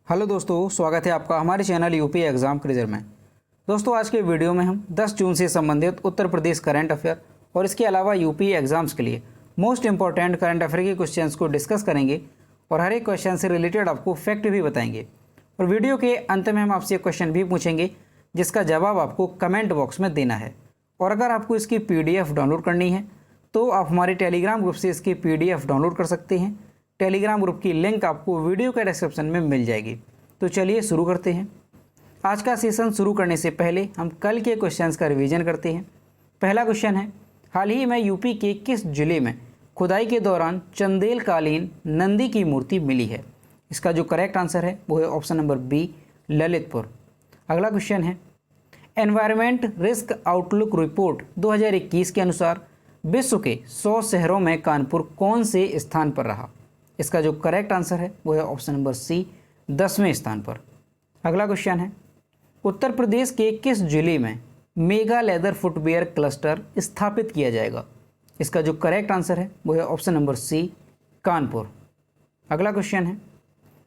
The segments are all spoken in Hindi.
हेलो दोस्तों, स्वागत है आपका हमारे चैनल यूपी एग्ज़ाम क्रिजर में। दोस्तों, आज के वीडियो में हम 10 जून से संबंधित उत्तर प्रदेश करंट अफेयर और इसके अलावा यूपी एग्ज़ाम्स के लिए मोस्ट इंपॉर्टेंट करंट अफेयर के क्वेश्चंस को डिस्कस करेंगे और हर एक क्वेश्चन से रिलेटेड आपको फैक्ट भी बताएंगे। और वीडियो के अंत में हम आपसे एक क्वेश्चन भी पूछेंगे जिसका जवाब आपको कमेंट बॉक्स में देना है। और अगर आपको इसकी PDF डाउनलोड करनी है तो आप हमारे टेलीग्राम ग्रुप से इसकी PDF डाउनलोड कर सकते हैं। टेलीग्राम ग्रुप की लिंक आपको वीडियो के डिस्क्रिप्शन में मिल जाएगी। तो चलिए शुरू करते हैं। आज का सेशन शुरू करने से पहले हम कल के क्वेश्चंस का रिवीजन करते हैं। पहला क्वेश्चन है, हाल ही में यूपी के किस जिले में खुदाई के दौरान चंदेल कालीन नंदी की मूर्ति मिली है? इसका जो करेक्ट आंसर है वो है ऑप्शन नंबर बी, ललितपुर। अगला क्वेश्चन है, एनवायरमेंट रिस्क आउटलुक रिपोर्ट 2021 के अनुसार विश्व के 100 शहरों में कानपुर कौन से स्थान पर रहा? इसका जो करेक्ट आंसर है वो है ऑप्शन नंबर सी, 10वें स्थान पर। अगला क्वेश्चन है, उत्तर प्रदेश के किस जिले में मेगा लेदर फुटवेयर क्लस्टर स्थापित किया जाएगा? इसका जो करेक्ट आंसर है वो है ऑप्शन नंबर सी, कानपुर। अगला क्वेश्चन है,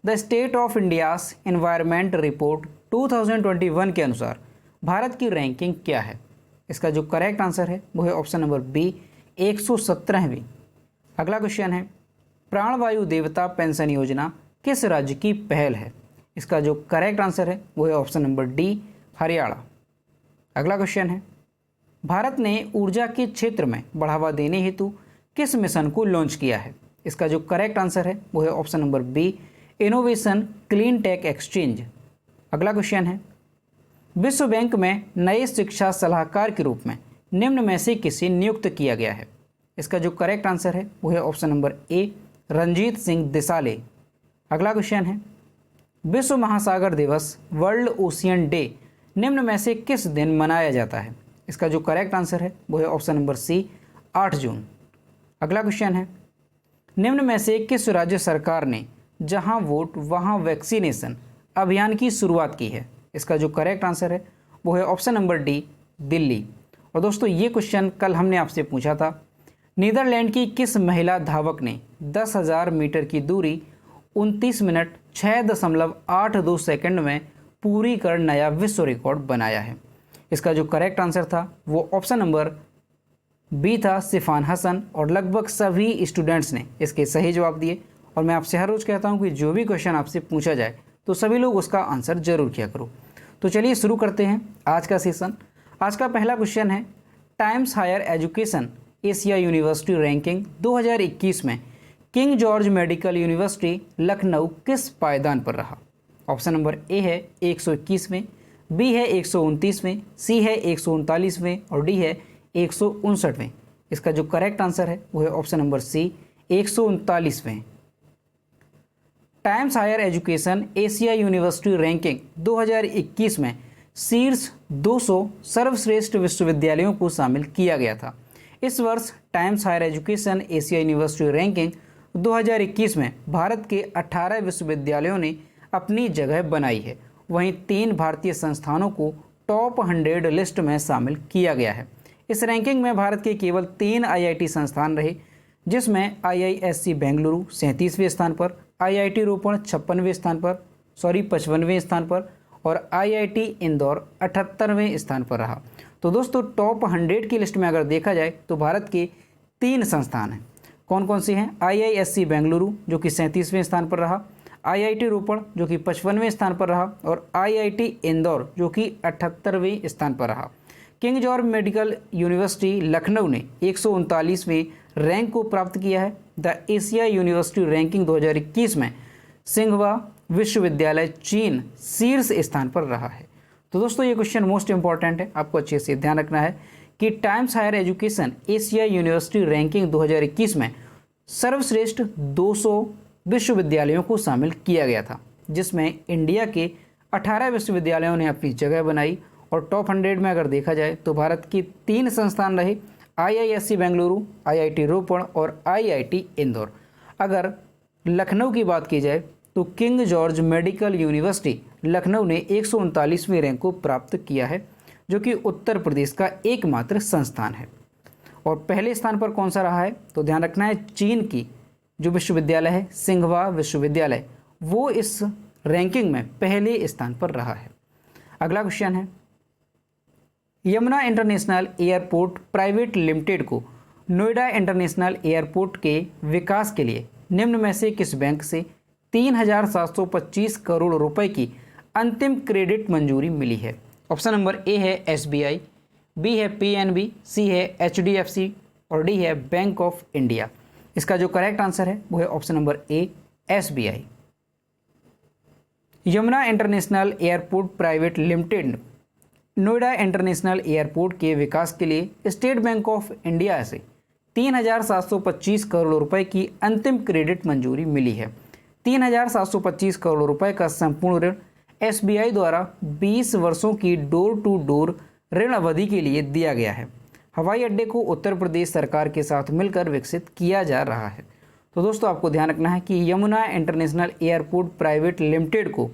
the state of India's environment report 2021 के अनुसार भारत की रैंकिंग क्या है? इसका जो करेक्ट आंसर है वो है ऑप्शन नंबर बी, 117वीं। अगला क्वेश्चन है, प्राणवायु देवता पेंशन योजना किस राज्य की पहल है? इसका जो करेक्ट आंसर है वो है ऑप्शन नंबर डी, हरियाणा। अगला क्वेश्चन है, भारत ने ऊर्जा के क्षेत्र में बढ़ावा देने हेतु किस मिशन को लॉन्च किया है? इसका जो करेक्ट आंसर है वो है option number B, innovation clean tech exchange. अगला क्वेश्चन है, विश्व बैंक में नए शिक्षा सलाहकार के रूप में निम्न में से किसे नियुक्त किया गया है? इसका जो करेक्ट आंसर है वो है option number A, Ranjit Singh Disale. अगला क्वेश्चन है, विश्व महासागर दिवस वर्ल्ड ओशियन डे निम्न में से किस दिन मनाया जाता है? इसका जो करेक्ट आंसर है वो है ऑप्शन नंबर सी, 8 जून। अगला क्वेश्चन है, निम्न में से किस राज्य सरकार ने जहां वोट वहां वैक्सीनेशन अभियान की शुरुआत की है? इसका जो करेक्ट आंसर है वो है ऑप्शन नंबर डी, दिल्ली। और दोस्तों, ये क्वेश्चन कल हमने आपसे पूछा था। नीदरलैंड की किस महिला धावक ने 10,000 मीटर की दूरी 29 मिनट 6.82 सेकंड में पूरी कर नया विश्व रिकॉर्ड बनाया है? इसका जो करेक्ट आंसर था वो ऑप्शन नंबर बी था, सिफान हसन। और लगभग सभी स्टूडेंट्स ने इसके सही जवाब दिए। और मैं आपसे हर रोज़ कहता हूं कि जो भी क्वेश्चन आपसे पूछा जाए तो सभी लोग उसका आंसर जरूर किया करो। तो चलिए शुरू करते हैं आज का सेशन। आज का पहला क्वेश्चन है, Times Higher Education Asia University ranking 2021 में King George Medical University Lucknow किस पायदान पर रहा? ऑप्शन नंबर ए है 121वें, बी है 129वें, सी है 139वें और डी है 159वें। इसका जो करेक्ट आंसर है वो है ऑप्शन नंबर सी, 139वें। Times Higher Education Asia University ranking 2021 में शीर्ष 200 सर्वश्रेष्ठ विश्वविद्यालयों को शामिल किया गया था। इस वर्ष Times Higher Education Asia University ranking 2021 में भारत के 18 विश्वविद्यालयों ने अपनी जगह बनाई है। वहीं 3 भारतीय संस्थानों को टॉप 100 लिस्ट में शामिल किया गया है। इस रैंकिंग में भारत के केवल 3 IIT संस्थान रहे, जिसमें IISc बेंगलुरु 37वें स्थान पर, IIT रोपड़ 55वें स्थान पर और IIT इंदौर 78वें स्थान पर रहा। तो दोस्तों, टॉप 100 की लिस्ट में अगर देखा जाए तो भारत के 3 संस्थान हैं। कौन कौन से हैं? IISc बेंगलुरु जो कि 37वें स्थान पर रहा, IIT रोपड़ जो कि 55वें स्थान पर रहा और IIT इंदौर जो कि 78वें स्थान पर रहा। King George Medical University Lucknow ने 139वें रैंक को प्राप्त किया है। द एशिया यूनिवर्सिटी रैंकिंग 2021 में सिंघवा विश्वविद्यालय चीन शीर्ष स्थान पर रहा है। तो दोस्तों, ये क्वेश्चन मोस्ट इंपॉर्टेंट है, आपको अच्छे से ध्यान रखना है कि Times Higher Education Asia University ranking 2021 में सर्वश्रेष्ठ 200 विश्वविद्यालयों को शामिल किया गया था, जिसमें इंडिया के 18 विश्वविद्यालयों ने अपनी जगह बनाई। और टॉप 100 में अगर देखा जाए तो भारत के 3 संस्थान रहे, IISc बेंगलुरु, IIT रोपड़ और IIT इंदौर। अगर लखनऊ की बात की जाए तो king George Medical University Lucknow ने 139वें रैंक को प्राप्त किया है, जो कि उत्तर प्रदेश का एकमात्र संस्थान है। और पहले स्थान पर कौन सा रहा है? तो ध्यान रखना है, चीन की जो विश्वविद्यालय है सिंघवा विश्वविद्यालय, वो इस रैंकिंग में पहले स्थान पर रहा है। अगला क्वेश्चन है, Yamuna international airport private limited को नोएडा इंटरनेशनल एयरपोर्ट के विकास के लिए निम्न में से किस बैंक से 3,725 करोड़ रुपए की अंतिम क्रेडिट मंजूरी मिली है? ऑप्शन नंबर ए है SBI, बी है PNB, सी है HDFC और डी है बैंक ऑफ इंडिया। इसका जो करेक्ट आंसर है वो है ऑप्शन नंबर ए SBI। Yamuna international airport private limited Noida international airport के विकास के लिए स्टेट बैंक ऑफ इंडिया से 3,725 करोड़ रुपए की अंतिम क्रेडिट मंजूरी मिली है। 3,725 करोड़ रुपए का संपूर्ण ऋण SBI द्वारा 20 वर्षों की डोर टू डोर ऋण अवधि के लिए दिया गया है। हवाई अड्डे को उत्तर प्रदेश सरकार के साथ मिलकर विकसित किया जा रहा है। तो दोस्तों आपको ध्यान रखना है कि Yamuna international airport private limited को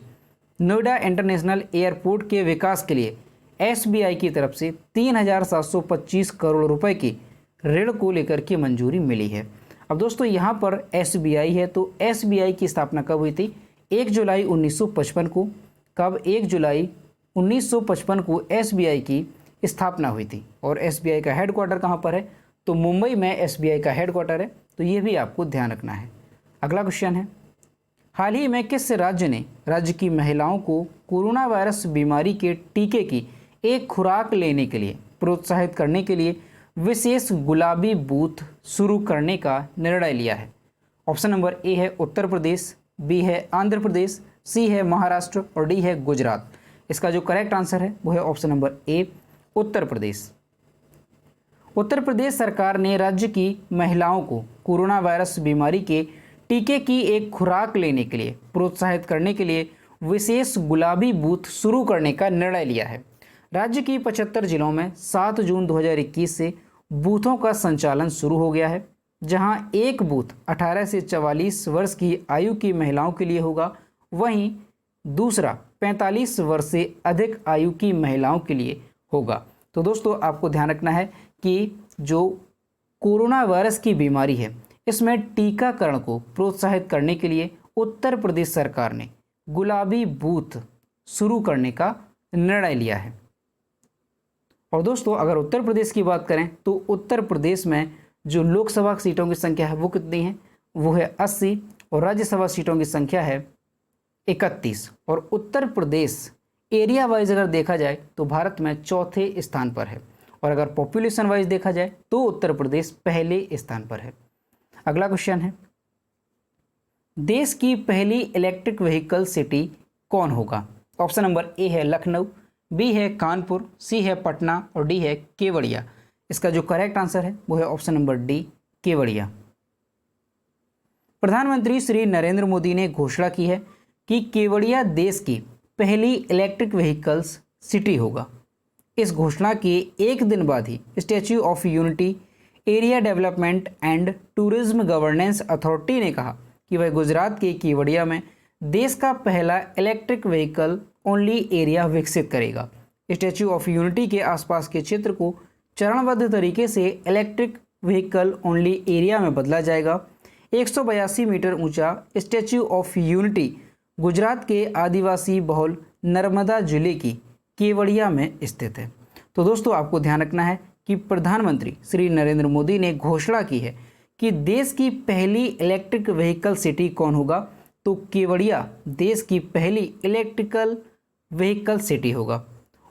नोएडा इंटरनेशनल एयरपोर्ट के विकास के लिए SBI की तरफ से 3,725 करोड़ रुपए की ऋण को लेकर के मंजूरी मिली है। अब दोस्तों यहाँ पर SBI है, तो SBI की स्थापना कब हुई थी? 1 जुलाई 1955 को। कब? 1 जुलाई 1955 को SBI की स्थापना हुई थी। और SBI का हेडक्वार्टर कहाँ पर है? तो मुंबई में SBI का हेडक्वार्टर है, तो ये भी आपको ध्यान रखना है। अगला क्वेश्चन है, हाल ही में किस राज्य ने राज्य की महिलाओं को कोरोना वायरस बीमारी के टीके की एक खुराक लेने के लिए प्रोत्साहित करने के लिए विशेष गुलाबी बूथ शुरू करने का निर्णय लिया है? ऑप्शन नंबर ए है उत्तर प्रदेश, बी है आंध्र प्रदेश, सी है महाराष्ट्र और डी है गुजरात। इसका जो करेक्ट आंसर है वो है ऑप्शन नंबर ए उत्तर प्रदेश। उत्तर प्रदेश सरकार ने राज्य की महिलाओं को कोरोना वायरस बीमारी के टीके की एक खुराक लेने के लिए प्रोत्साहित करने के लिए विशेष गुलाबी बूथ शुरू करने का निर्णय लिया है। राज्य की 75 जिलों में 7 जून 2021 से बूथों का संचालन शुरू हो गया है, जहां एक बूथ 18 से 44 वर्ष की आयु की महिलाओं के लिए होगा, वहीं दूसरा 45 वर्ष से अधिक आयु की महिलाओं के लिए होगा। तो दोस्तों आपको ध्यान रखना है कि जो कोरोना वायरस की बीमारी है इसमें टीकाकरण को प्रोत्साहित करने के लिए उत्तर प्रदेश सरकार ने गुलाबी बूथ शुरू करने का निर्णय लिया है। और दोस्तों अगर उत्तर प्रदेश की बात करें तो उत्तर प्रदेश में जो लोकसभा सीटों की संख्या है वो कितनी है? वो है 80 और राज्यसभा सीटों की संख्या है 31। और उत्तर प्रदेश एरिया वाइज अगर देखा जाए तो भारत में चौथे स्थान पर है, और अगर पॉपुलेशन वाइज देखा जाए तो उत्तर प्रदेश पहले स्थान पर है। अगला क्वेश्चन है, देश की पहली इलेक्ट्रिक व्हीकल सिटी कौन होगा? ऑप्शन नंबर ए है लखनऊ, बी है कानपुर, सी है पटना और डी है केवड़िया। इसका जो करेक्ट आंसर है वो है ऑप्शन नंबर डी केवड़िया। प्रधानमंत्री श्री नरेंद्र मोदी ने घोषणा की है कि केवड़िया देश की पहली इलेक्ट्रिक व्हीकल्स सिटी होगा। इस घोषणा के एक दिन बाद ही statue of unity area development and tourism governance authority ने कहा कि वह गुजरात के केवड़िया में देश का पहला इलेक्ट्रिक व्हीकल ओनली एरिया विकसित करेगा। स्टैच्यू ऑफ यूनिटी के आसपास के क्षेत्र को चरणबद्ध तरीके से इलेक्ट्रिक व्हीकल ओनली एरिया में बदला जाएगा। 182 मीटर ऊंचा स्टैच्यू ऑफ यूनिटी गुजरात के आदिवासी बहुल नर्मदा जिले की केवड़िया में स्थित है। तो दोस्तों आपको ध्यान रखना है कि प्रधानमंत्री श्री नरेंद्र मोदी ने घोषणा की है कि देश की पहली इलेक्ट्रिक व्हीकल सिटी कौन होगा? तो केवड़िया देश की पहली इलेक्ट्रिकल व्हीकल सिटी होगा।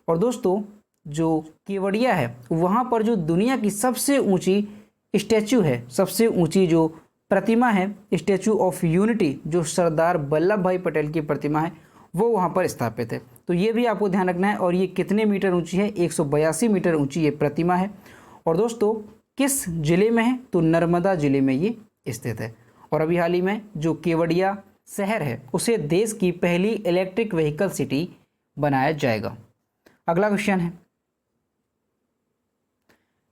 और दोस्तों जो केवड़िया है वहाँ पर जो दुनिया की सबसे ऊंची स्टैच्यू है, सबसे ऊंची जो प्रतिमा है स्टैच्यू ऑफ यूनिटी, जो सरदार वल्लभ भाई पटेल की प्रतिमा है, वो वहाँ पर स्थापित है। तो ये भी आपको ध्यान रखना है। और ये कितने मीटर ऊंची है? 182 मीटर ऊंची ये प्रतिमा है। और दोस्तों किस जिले में है? तो नर्मदा जिले में ये स्थित है। और अभी हाल ही में जो केवड़िया शहर है उसे देश की पहली इलेक्ट्रिक व्हीकल सिटी बनाया जाएगा। अगला क्वेश्चन है,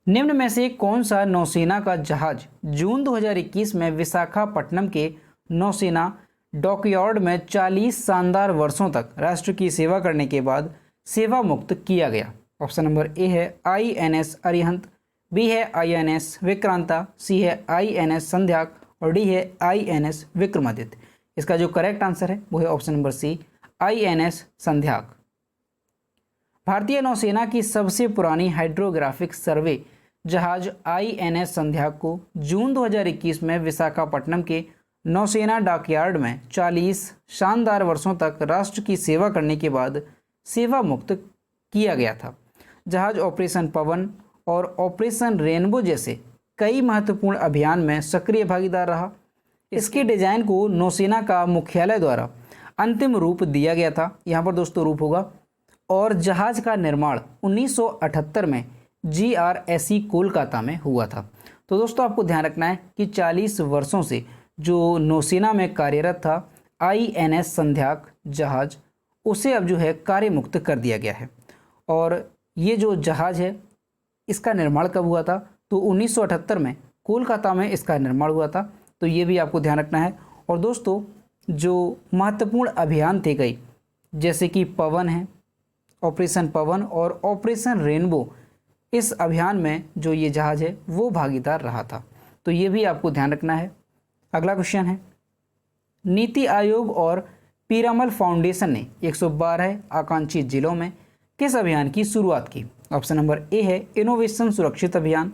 निम्न में से कौन सा नौसेना का जहाज जून 2021 में विशाखापट्टनम के नौसेना डॉकयार्ड में 40 शानदार वर्षों तक राष्ट्र की सेवा करने के बाद सेवा मुक्त किया गया? ऑप्शन नंबर ए है INS अरिहंत, बी है INS विक्रांता, सी है INS संध्याक और डी है INS विक्रमादित्य। इसका जो करेक्ट आंसर है वो है ऑप्शन नंबर सी, INS संध्याक। भारतीय नौसेना की सबसे पुरानी हाइड्रोग्राफिक सर्वे जहाज INS संध्याक को जून 2021 में विशाखापट्टनम के नौसेना डॉकयार्ड में 40 शानदार वर्षों तक राष्ट्र की सेवा करने के बाद सेवा मुक्त किया गया था। जहाज ऑपरेशन पवन और ऑपरेशन रेनबो जैसे कई महत्वपूर्ण अभियान में सक्रिय भागीदार रहा। इसके डिजाइन को नौसेना का मुख्यालय द्वारा अंतिम रूप दिया गया था, यहाँ पर दोस्तों रूप होगा, और जहाज का निर्माण 1978 में GRSE कोलकाता में हुआ था। तो दोस्तों आपको ध्यान रखना है कि 40 वर्षों से जो नौसेना में कार्यरत था INS संध्याक जहाज, उसे अब जो है कार्य मुक्त कर दिया गया है। और ये जो जहाज है इसका निर्माण कब हुआ था, तो 1978 में कोलकाता में इसका निर्माण हुआ था। तो ये भी आपको ध्यान रखना है। और दोस्तों जो महत्वपूर्ण अभियान थे कई, जैसे कि पवन है, ऑपरेशन पवन और ऑपरेशन रेनबो, इस अभियान में जो ये जहाज है वो भागीदार रहा था। तो ये भी आपको ध्यान रखना है। अगला क्वेश्चन है, नीति आयोग और पीरामल फाउंडेशन ने 112 आकांक्षी जिलों में किस अभियान की शुरुआत की? ऑप्शन नंबर ए है इनोवेशन सुरक्षित अभियान,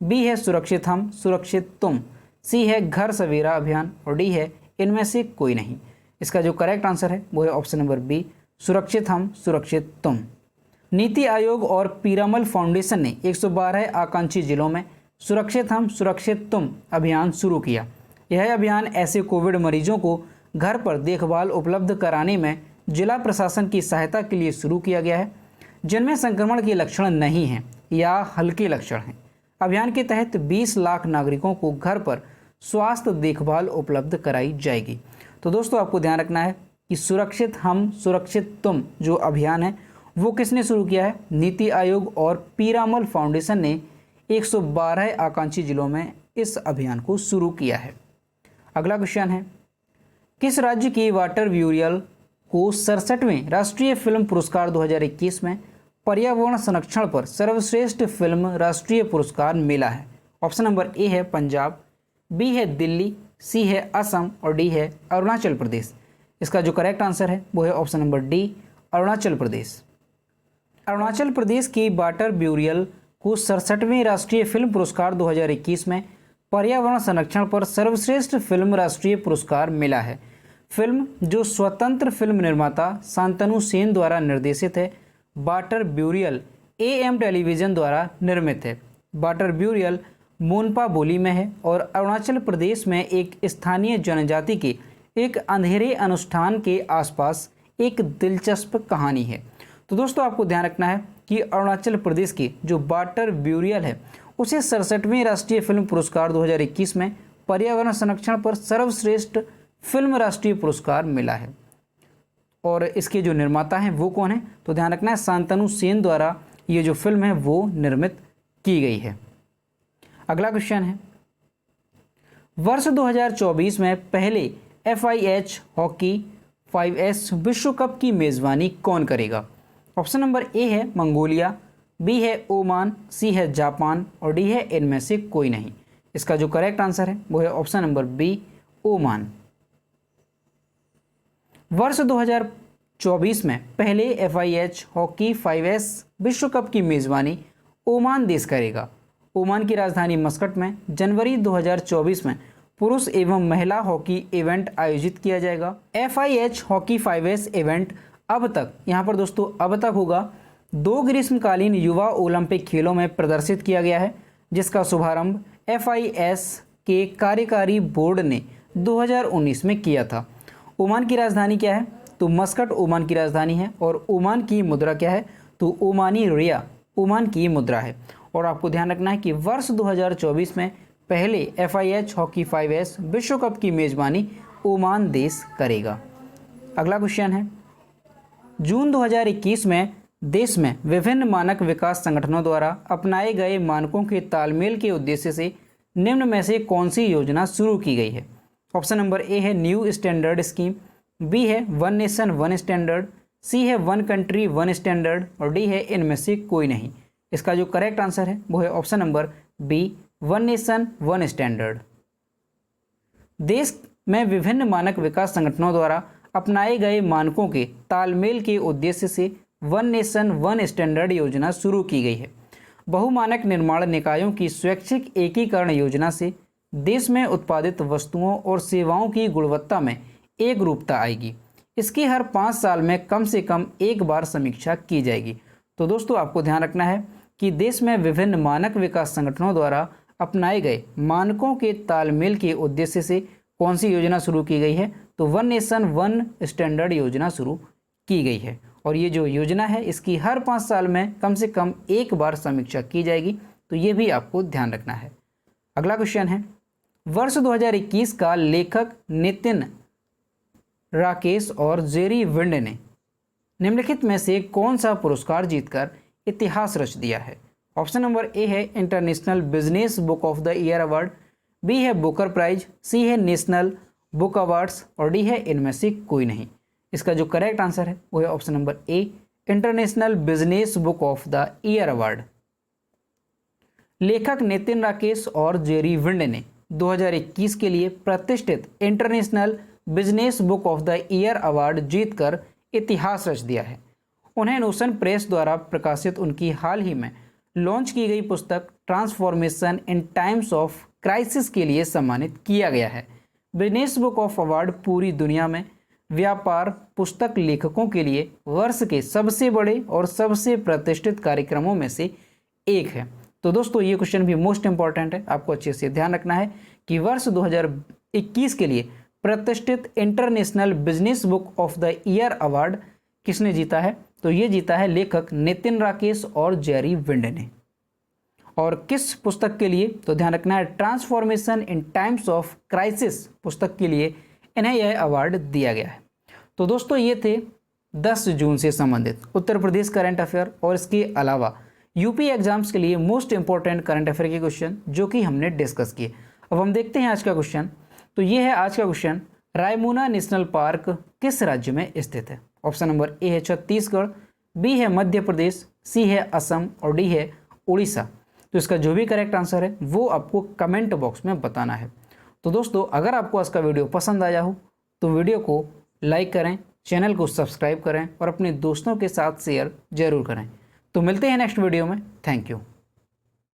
बी है सुरक्षित हम सुरक्षित तुम, सी है घर सवेरा अभियान और डी है इनमें से कोई नहीं। इसका जो करेक्ट आंसर है वो है ऑप्शन नंबर बी, सुरक्षित हम सुरक्षित तुम। नीति आयोग और पीरामल फाउंडेशन ने 112 आकांक्षी जिलों में सुरक्षित हम सुरक्षित तुम अभियान शुरू किया। यह अभियान ऐसे कोविड मरीजों को घर पर देखभाल उपलब्ध कराने में जिला प्रशासन की सहायता के लिए शुरू किया गया है, जिनमें संक्रमण के लक्षण नहीं हैं या हल्के लक्षण हैं। अभियान के तहत 20 लाख नागरिकों को घर पर स्वास्थ्य देखभाल उपलब्ध कराई जाएगी। तो दोस्तों आपको ध्यान रखना है कि सुरक्षित हम सुरक्षित तुम जो अभियान है वो किसने शुरू किया है? नीति आयोग और पीरामल फाउंडेशन ने 112 आकांक्षी जिलों में इस अभियान को शुरू किया है। अगला क्वेश्चन है, किस राज्य की वाटर ब्यूरियल को 67वें राष्ट्रीय फिल्म पुरस्कार 2021 में पर्यावरण संरक्षण पर सर्वश्रेष्ठ फिल्म राष्ट्रीय पुरस्कार मिला है? ऑप्शन नंबर ए है पंजाब, बी है दिल्ली, सी है असम और डी है अरुणाचल प्रदेश। इसका जो करेक्ट आंसर है वो है option number D, Arunachal Pradesh. Arunachal Pradesh की वाटर ब्यूरियल को 67वें राष्ट्रीय फिल्म पुरस्कार 2021 में पर्यावरण संरक्षण पर सर्वश्रेष्ठ फिल्म राष्ट्रीय पुरस्कार मिला है। फिल्म जो स्वतंत्र फिल्म निर्माता शांतनु सेन द्वारा निर्देशित है, वाटर ब्यूरियल AM टेलीविज़न द्वारा निर्मित है। वाटर ब्यूरियल मोनपा बोली में है और अरुणाचल प्रदेश में एक स्थानीय जनजाति के एक अंधेरे अनुष्ठान के आसपास एक दिलचस्प कहानी है। तो दोस्तों आपको ध्यान रखना है कि अरुणाचल प्रदेश की जो वाटर ब्यूरियल है उसे 67वें राष्ट्रीय फिल्म पुरस्कार 2021 में पर्यावरण संरक्षण पर सर्वश्रेष्ठ फिल्म राष्ट्रीय पुरस्कार मिला है। और इसके जो निर्माता हैं वो कौन है? तो ध्यान रखना है शांतनु सेन द्वारा ये जो फिल्म है वो निर्मित की गई है। अगला क्वेश्चन है, वर्ष 2024 में पहले FIH हॉकी 5S विश्व कप की मेज़बानी कौन करेगा? ऑप्शन नंबर ए है मंगोलिया, बी है ओमान, सी है जापान और डी है इनमें से कोई नहीं। इसका जो करेक्ट आंसर है वो है ऑप्शन नंबर बी, ओमान। वर्ष 2024 में पहले FIH हॉकी 5S विश्व कप की मेज़बानी ओमान देश करेगा। ओमान की राजधानी मस्कट में जनवरी 2024 में पुरुष एवं महिला हॉकी इवेंट आयोजित किया जाएगा। FIH हॉकी 5S इवेंट अब तक, यहाँ पर दोस्तों अब तक होगा, 2 ग्रीष्मकालीन युवा ओलंपिक खेलों में प्रदर्शित किया गया है, जिसका शुभारंभ FIS के कार्यकारी बोर्ड ने 2019 में किया था। ओमान की राजधानी क्या है? तो मस्कट ओमान की राजधानी है और ओमान की मुद्रा क्या है? तो ओमानी रिया ओमान की मुद्रा है। और आपको ध्यान रखना है कि वर्ष 2024 में पहले FIH हॉकी 5S विश्व कप की मेज़बानी ओमान देश करेगा। अगला क्वेश्चन है, जून 2021 में देश में विभिन्न मानक विकास संगठनों द्वारा अपनाए गए मानकों के तालमेल के उद्देश्य से निम्न में से कौन सी योजना शुरू की गई है? ऑप्शन नंबर ए है न्यू स्टैंडर्ड स्कीम, बी है वन नेशन वन स्टैंडर्ड, सी है वन कंट्री वन स्टैंडर्ड और डी है इनमें से कोई नहीं। इसका जो करेक्ट आंसर है वो है option number B, one nation one standard. देश में विभिन्न मानक विकास संगठनों द्वारा अपनाए गए मानकों के तालमेल के उद्देश्य से वन नेशन वन स्टैंडर्ड योजना शुरू की गई है। बहुमानक निर्माण निकायों की स्वैच्छिक एकीकरण योजना से देश में उत्पादित वस्तुओं और सेवाओं की गुणवत्ता में एक रूपता आएगी। इसकी हर 5 साल में कम से कम एक बार समीक्षा की जाएगी। तो दोस्तों आपको ध्यान रखना है कि देश में विभिन्न मानक विकास संगठनों द्वारा अपनाए गए मानकों के तालमेल के उद्देश्य से कौन सी योजना शुरू की गई है, तो वन नेशन वन स्टैंडर्ड योजना शुरू की गई है। और ये जो योजना है इसकी हर 5 साल में कम से कम एक बार समीक्षा की जाएगी। तो ये भी आपको ध्यान रखना है। अगला क्वेश्चन है, वर्ष 2021 का लेखक नितिन राकेश और जेरी विंड ने निम्नलिखित में से कौन सा पुरस्कार जीतकर इतिहास रच दिया है? ऑप्शन नंबर ए है International Business Book of the Year Award, B है बुकर प्राइज, सी है नेशनल बुक अवार्ड्स और डी है इनमें से कोई नहीं। इसका जो करेक्ट आंसर है वो है option number A international Business Book of the Year award. लेखक नितिन राकेश और जेरी विंड ने 2021 के लिए प्रतिष्ठित international Business Book of the Year award जीतकर इतिहास रच दिया है। उन्हें नोशन प्रेस द्वारा प्रकाशित उनकी हाल ही में लॉन्च की गई पुस्तक transformation in times of crisis के लिए सम्मानित किया गया है। बिजनेस बुक ऑफ अवार्ड पूरी दुनिया में व्यापार पुस्तक लेखकों के लिए वर्ष के सबसे बड़े और सबसे प्रतिष्ठित कार्यक्रमों में से एक है। तो दोस्तों ये क्वेश्चन भी मोस्ट इंपॉर्टेंट है, आपको अच्छे से ध्यान रखना है कि वर्ष 2021 के लिए प्रतिष्ठित international Business Book of the Year award किसने जीता है? तो ये जीता है लेखक नितिन राकेश और जेरी विंड ने। और किस पुस्तक के लिए? तो ध्यान रखना है transformation in times of crisis पुस्तक के लिए इन्हें यह अवार्ड दिया गया है। तो दोस्तों ये थे 10 जून से संबंधित उत्तर प्रदेश करंट अफेयर और इसके अलावा यूपी एग्जाम्स के लिए मोस्ट इंपॉर्टेंट करंट अफेयर के क्वेश्चन जो कि हमने डिस्कस किए। अब हम देखते हैं आज का क्वेश्चन। तो ये है आज का क्वेश्चन, रायमोना नेशनल पार्क किस राज्य में स्थित है? ऑप्शन नंबर ए है छत्तीसगढ़, बी है मध्य प्रदेश, सी है असम और डी है उड़ीसा। तो इसका जो भी करेक्ट आंसर है वो आपको कमेंट बॉक्स में बताना है। तो दोस्तों अगर आपको आज का वीडियो पसंद आया हो तो वीडियो को लाइक करें, चैनल को सब्सक्राइब करें और अपने दोस्तों के साथ शेयर जरूर करें। तो मिलते हैं नेक्स्ट वीडियो में। Thank you.